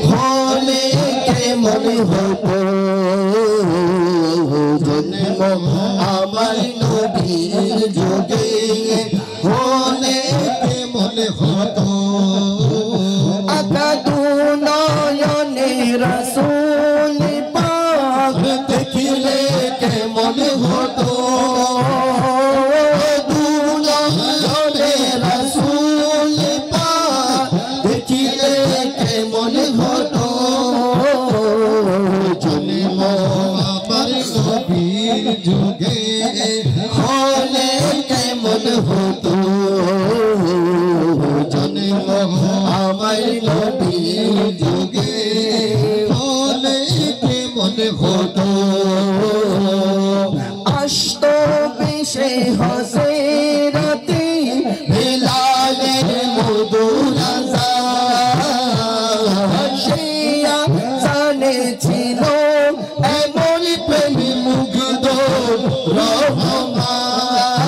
হলে কেমন হতো জন্ম আমার নবীর যুগে হলে কেমন হতো আকা দু নয়নে রাসূল পাক দেখিলে কেমন হতো দু নয়নে রাসূল পাক দেখিলে কেমন হতো জন্ম আমার নবীর যুগে হলে কেমন হতো জন্ম আমার নবীর যুগে হলে কেমন হতো আসতো বেশে হযরতে বিলালের মধুর আযান শিয়া জানে ছিল এমন প্রেম মুগ্ধ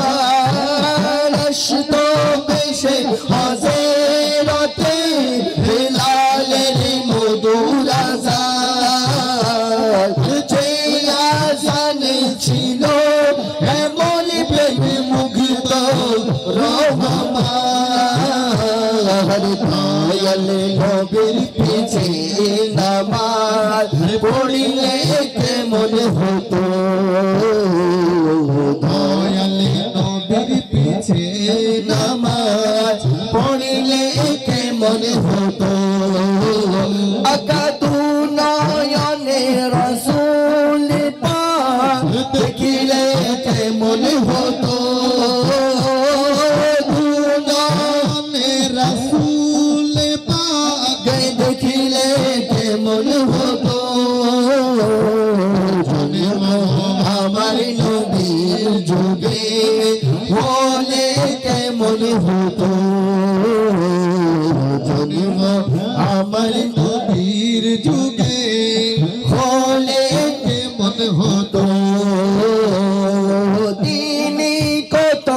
রহমান আসতো বেশে হযরতে বিলালের মধুর আযান শিয়া জানে ছিল এমন প্রেম মুগ্ধ রহমান দয়াল নবীর পিছে নামাজ পড়িলে কেমন হতো দয়াল নবীর পিছে নামাজ পড়িলে কেমন হতো আকা দু নয়নে রাসূল পাক দেখিলে কেমন হতো দু নয়নে রাসূল পাক দেখিলে কেমন হতো জন্ম আমার নবীর যুগে হলে কেমন হতো জন্ম আমার নবীর যুগে হলে কেমন হতো তিনি কত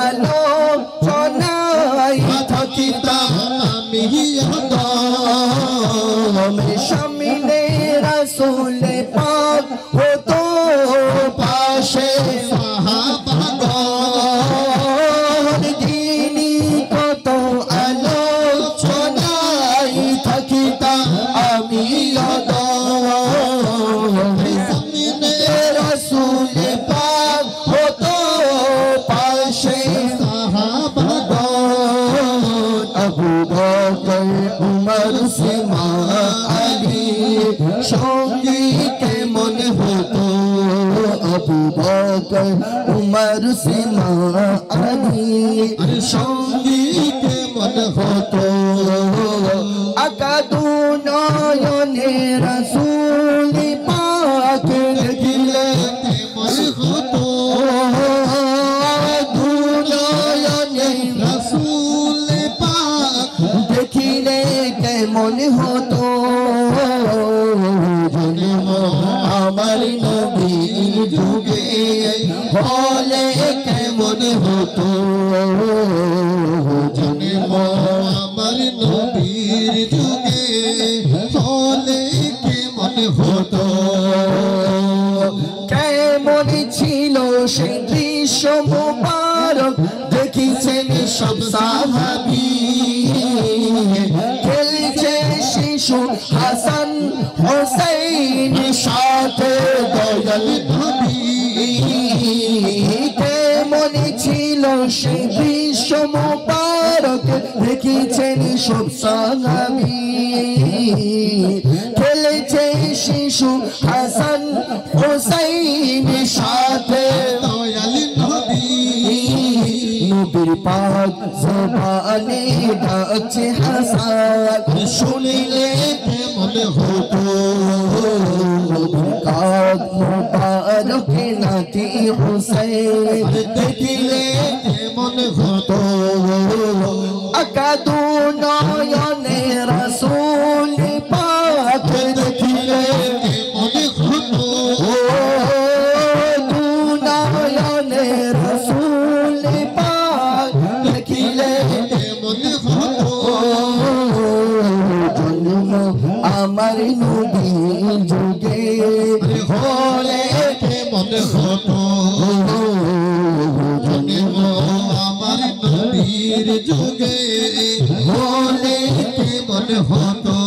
আলোচনায় থাকিতাম আমি সামনে রাসূল পাক হতো পাশে সাহাবাগণ তিনি কত আলোচনায় থাকিতাম আমি সামনে রাসূল পাক হতো পাশে সাহাবাগণ আবু বকর উমর উসমান আলী সঙ্গী কেমন হতো আবু বকর উমর উসমান আলী সঙ্গী কেমন হতো আকা দু নয়নে রাসূল পাক দেখিলে কেমন হতো দু নয়নে রাসূল পাক দেখিলে কেমন হতো জন্ম আমার নবীর যুগে হলে কেমন হতো জন্ম আমার নবীর যুগে হলে কেমন হতো কেমন ছিল সেই দৃশ্য মুবারক দেখিছেন সব সাহাবী খেলছে শিশু হাসান হোসেন সাথে দয়াল নবী কেমন ছিল সেই দৃশ্য মুবারক দেখিছেন সব সাহাবী খেলেছে শিশু হাসান হোসেন সাথে দয়াল নবী নবীর পাক জবানে ডাকছে হাসান শুনিলে কেমন হতো নবীর কাঁধ মুবারক নাতি হোসেন দেখিলে কেমন হতো আকা দু নয়নে রাসূল পাক দেখিলে কেমন হতো দু নয়নে রাসূল পাক দেখিলে কেমন হতো জন্ম আমার নবী যুগে হলে কেমন হতো জন্ম আমার নবীর যুগে হলে কেমন হতো